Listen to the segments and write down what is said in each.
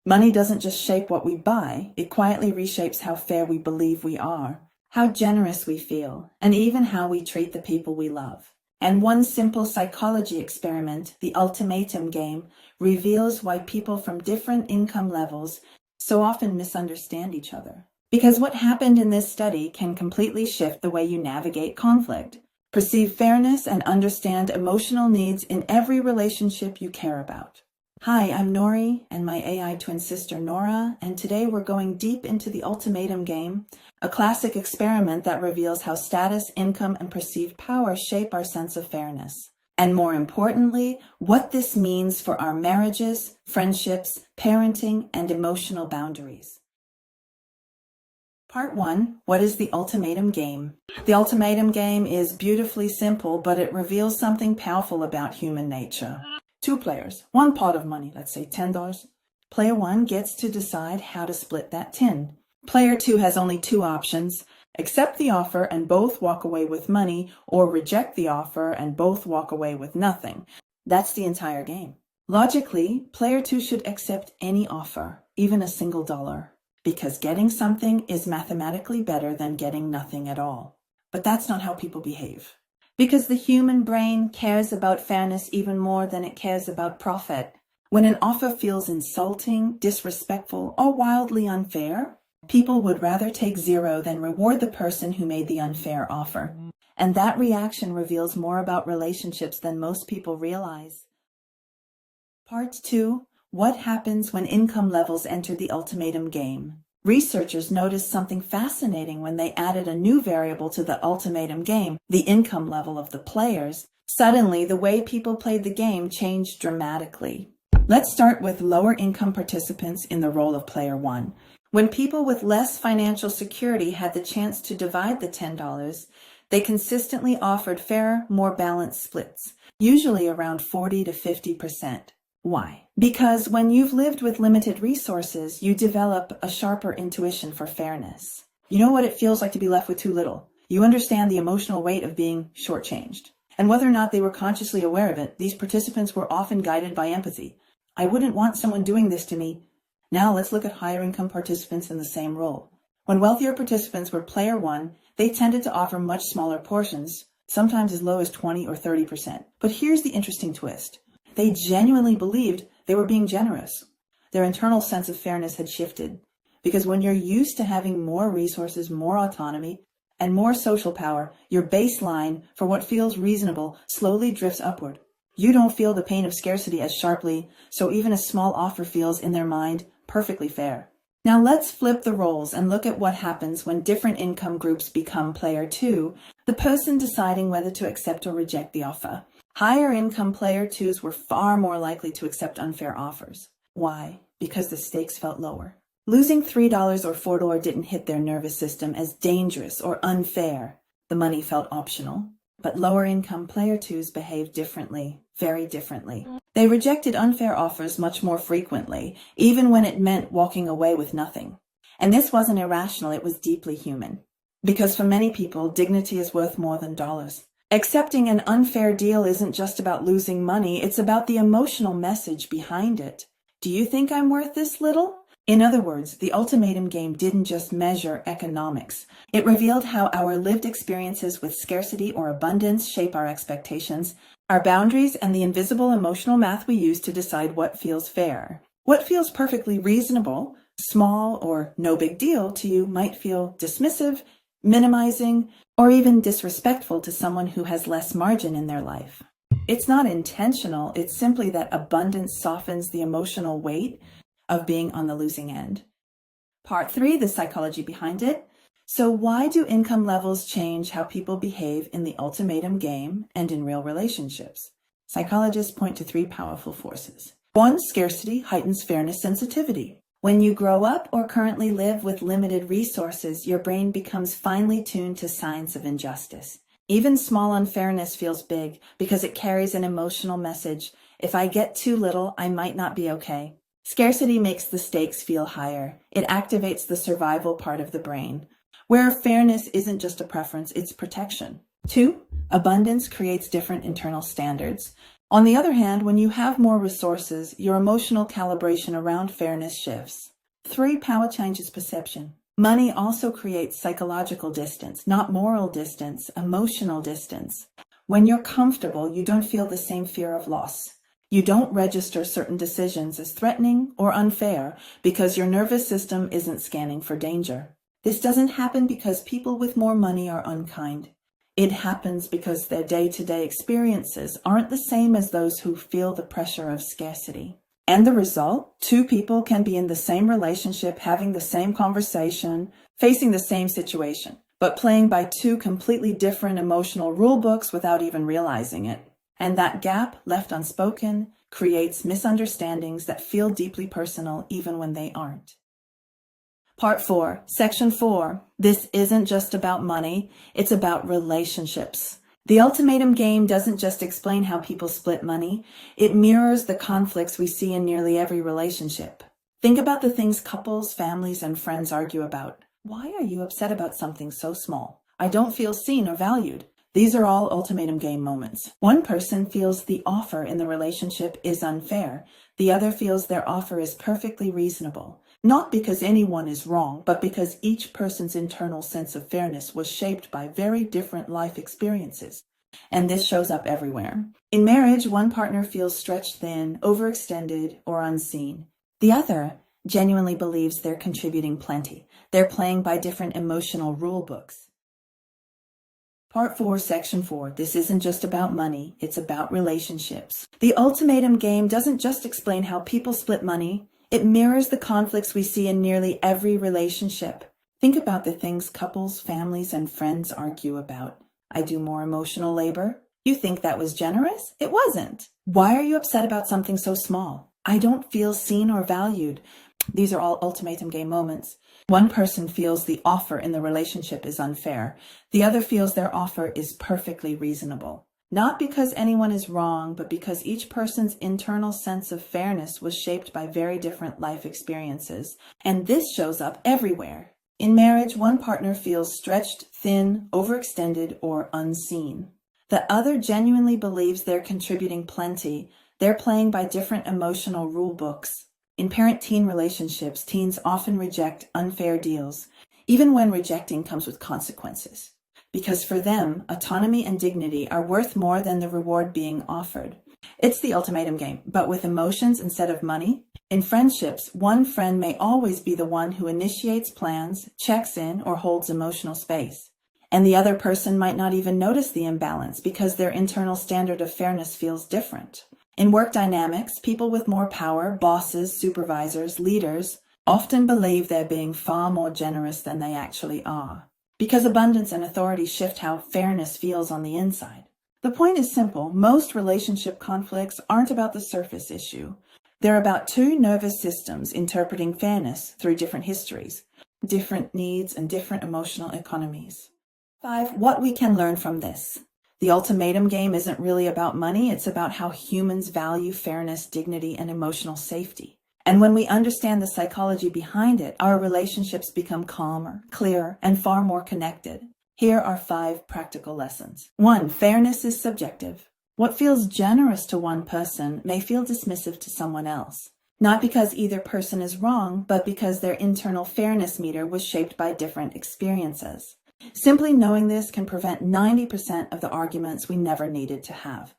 Money doesn't just shape what we buy, it quietly reshapes how fair we believe we are, how generous we feel, and even how we treat the people we love. And one simple psychology experiment, the Ultimatum Game, reveals why people from different income levels so often misunderstand each other. Because what happened in this study can completely shift the way you navigate conflict, perceive fairness, and understand emotional needs in every relationship you care about. Hi, I'm Nori and my AI twin sister Nora, and today we're going deep into the Ultimatum Game, a classic experiment that reveals how status, income, and perceived power shape our sense of fairness. And more importantly, what this means for our marriages, friendships, parenting, and emotional boundaries. Part 1. What is the Ultimatum Game? The Ultimatum Game is beautifully simple, but it reveals something powerful about human nature. 2 players, 1 pot of money, let's say $10. Player 1 gets to decide how to split that 10. Player 2 has only 2 options: accept the offer and both walk away with money, or reject the offer and both walk away with nothing. That's the entire game. Logically, player 2 should accept any offer, even a single dollar, because getting something is mathematically better than getting nothing at all. But that's not how people behave. Because the human brain cares about fairness even more than it cares about profit. When an offer feels insulting, disrespectful, or wildly unfair, people would rather take 0 than reward the person who made the unfair offer. And that reaction reveals more about relationships than most people realize. Part 2. What happens when income levels enter the Ultimatum Game? Researchers noticed something fascinating when they added a new variable to the Ultimatum Game, the income level of the players. Suddenly, the way people played the game changed dramatically. Let's start with lower income participants in the role of player 1. When people with less financial security had the chance to divide the $10, they consistently offered fairer, more balanced splits, usually around 40 to 50%. Why? Because when you've lived with limited resources, you develop a sharper intuition for fairness. You know what it feels like to be left with too little. You understand the emotional weight of being shortchanged. And whether or not they were consciously aware of it, these participants were often guided by empathy. I wouldn't want someone doing this to me. Now let's look at higher income participants in the same role. When wealthier participants were player 1, they tended to offer much smaller portions, sometimes as low as 20 or 30%. But here's the interesting twist. They genuinely believed they were being generous. Their internal sense of fairness had shifted. Because when you're used to having more resources, more autonomy, and more social power, your baseline for what feels reasonable slowly drifts upward. You don't feel the pain of scarcity as sharply, so even a small offer feels, in their mind, perfectly fair. Now let's flip the roles and look at what happens when different income groups become player 2, the person deciding whether to accept or reject the offer. Higher income player 2s were far more likely to accept unfair offers. Why? Because the stakes felt lower. Losing $3 or $4 didn't hit their nervous system as dangerous or unfair. The money felt optional. But lower income player 2s behaved differently, very differently. They rejected unfair offers much more frequently, even when it meant walking away with nothing. And this wasn't irrational, it was deeply human. Because for many people, dignity is worth more than dollars. Accepting an unfair deal isn't just about losing money, it's about the emotional message behind it. Do you think I'm worth this little? In other words, the Ultimatum Game didn't just measure economics. It revealed how our lived experiences with scarcity or abundance shape our expectations, our boundaries, and the invisible emotional math we use to decide what feels fair. What feels perfectly reasonable, small, or no big deal to you might feel dismissive, minimizing, or even disrespectful to someone who has less margin in their life. It's not intentional, it's simply that abundance softens the emotional weight of being on the losing end. Part 3, the psychology behind it. So why do income levels change how people behave in the Ultimatum Game and in real relationships? Psychologists point to 3 powerful forces. 1, scarcity heightens fairness sensitivity. When you grow up or currently live with limited resources, your brain becomes finely tuned to signs of injustice. Even small unfairness feels big because it carries an emotional message. If I get too little, I might not be okay. Scarcity makes the stakes feel higher. It activates the survival part of the brain, where fairness isn't just a preference, it's protection. 2, abundance creates different internal standards. On the other hand, when you have more resources, your emotional calibration around fairness shifts. 3. Power changes perception. Money also creates psychological distance, not moral distance, emotional distance. When you're comfortable, you don't feel the same fear of loss. You don't register certain decisions as threatening or unfair because your nervous system isn't scanning for danger. This doesn't happen because people with more money are unkind. It happens because their day-to-day experiences aren't the same as those who feel the pressure of scarcity. And the result? 2 people can be in the same relationship, having the same conversation, facing the same situation, but playing by 2 completely different emotional rule books without even realizing it. And that gap, left unspoken, creates misunderstandings that feel deeply personal even when they aren't. Part 4, Section 4. This isn't just about money, it's about relationships. The Ultimatum Game doesn't just explain how people split money, it mirrors the conflicts we see in nearly every relationship. Think about the things couples, families, and friends argue about. Why are you upset about something so small? I don't feel seen or valued. These are all Ultimatum Game moments. One person feels the offer in the relationship is unfair. The other feels their offer is perfectly reasonable. Not because anyone is wrong, but because each person's internal sense of fairness was shaped by very different life experiences. And this shows up everywhere. In marriage, one partner feels stretched thin, overextended, or unseen. The other genuinely believes they're contributing plenty. They're playing by different emotional rule books. Part 4, Section 4. This isn't just about money, it's about relationships. The Ultimatum Game doesn't just explain how people split money, it mirrors the conflicts we see in nearly every relationship. Think about the things couples, families, and friends argue about. I do more emotional labor. You think that was generous? It wasn't. Why are you upset about something so small? I don't feel seen or valued. These are all Ultimatum Game moments. One person feels the offer in the relationship is unfair. The other feels their offer is perfectly reasonable. Not because anyone is wrong, but because each person's internal sense of fairness was shaped by very different life experiences. And this shows up everywhere. In marriage, one partner feels stretched, thin, overextended, or unseen. The other genuinely believes they're contributing plenty. They're playing by different emotional rule books. In parent-teen relationships, teens often reject unfair deals, even when rejecting comes with consequences. Because for them, autonomy and dignity are worth more than the reward being offered. It's the Ultimatum Game, but with emotions instead of money. In friendships, one friend may always be the one who initiates plans, checks in, or holds emotional space. And the other person might not even notice the imbalance because their internal standard of fairness feels different. In work dynamics, people with more power, bosses, supervisors, leaders, often believe they're being far more generous than they actually are. Because abundance and authority shift how fairness feels on the inside. The point is simple. Most relationship conflicts aren't about the surface issue. They're about 2 nervous systems interpreting fairness through different histories, different needs, and different emotional economies. 5. What we can learn from this. The Ultimatum Game isn't really about money, it's about how humans value fairness, dignity, and emotional safety. And when we understand the psychology behind it, our relationships become calmer, clearer, and far more connected. Here are 5 practical lessons. 1. Fairness is subjective. What feels generous to one person may feel dismissive to someone else. Not because either person is wrong, but because their internal fairness meter was shaped by different experiences. Simply knowing this can prevent 90% of the arguments we never needed to have.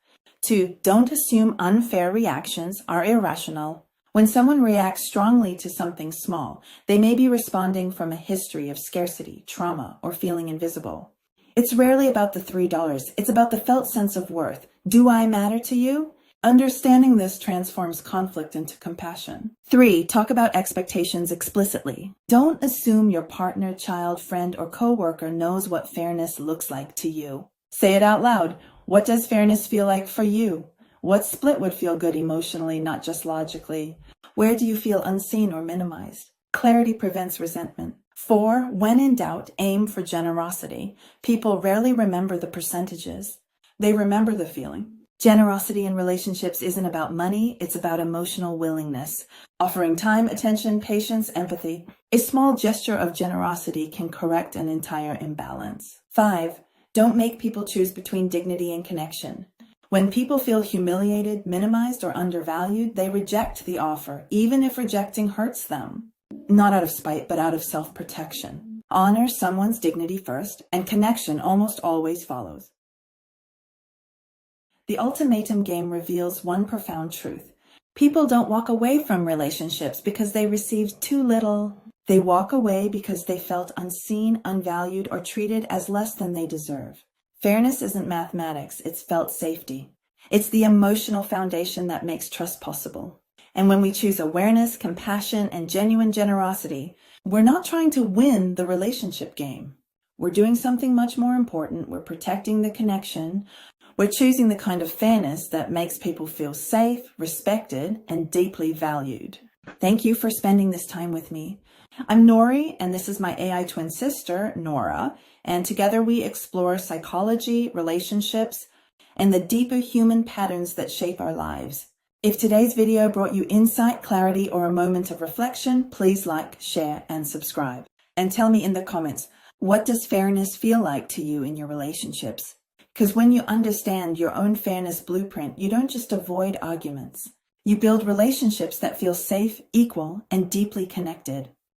2. Don't assume unfair reactions are irrational. When someone reacts strongly to something small, they may be responding from a history of scarcity, trauma, or feeling invisible. It's rarely about the $3. It's about the felt sense of worth. Do I matter to you? Understanding this transforms conflict into compassion. 3. Talk about expectations explicitly. Don't assume your partner, child, friend, or coworker knows what fairness looks like to you. Say it out loud. What does fairness feel like for you? What split would feel good emotionally, not just logically? Where do you feel unseen or minimized? Clarity prevents resentment. 4. When in doubt, aim for generosity. People rarely remember the percentages. They remember the feeling. Generosity in relationships isn't about money, it's about emotional willingness. Offering time, attention, patience, empathy. A small gesture of generosity can correct an entire imbalance. 5. Don't make people choose between dignity and connection. When people feel humiliated, minimized, or undervalued, they reject the offer, even if rejecting hurts them. Not out of spite, but out of self-protection. Honor someone's dignity first, and connection almost always follows. The Ultimatum Game reveals one profound truth. People don't walk away from relationships because they received too little. They walk away because they felt unseen, unvalued, or treated as less than they deserve. Fairness isn't mathematics, it's felt safety. It's the emotional foundation that makes trust possible. And when we choose awareness, compassion, and genuine generosity, we're not trying to win the relationship game. We're doing something much more important. We're protecting the connection. We're choosing the kind of fairness that makes people feel safe, respected, and deeply valued. Thank you for spending this time with me. I'm Nori, and this is my AI twin sister, Nora, and together we explore psychology, relationships, and the deeper human patterns that shape our lives. If today's video brought you insight, clarity, or a moment of reflection, please like, share, and subscribe. And tell me in the comments, what does fairness feel like to you in your relationships? Because when you understand your own fairness blueprint, you don't just avoid arguments. You build relationships that feel safe, equal, and deeply connected.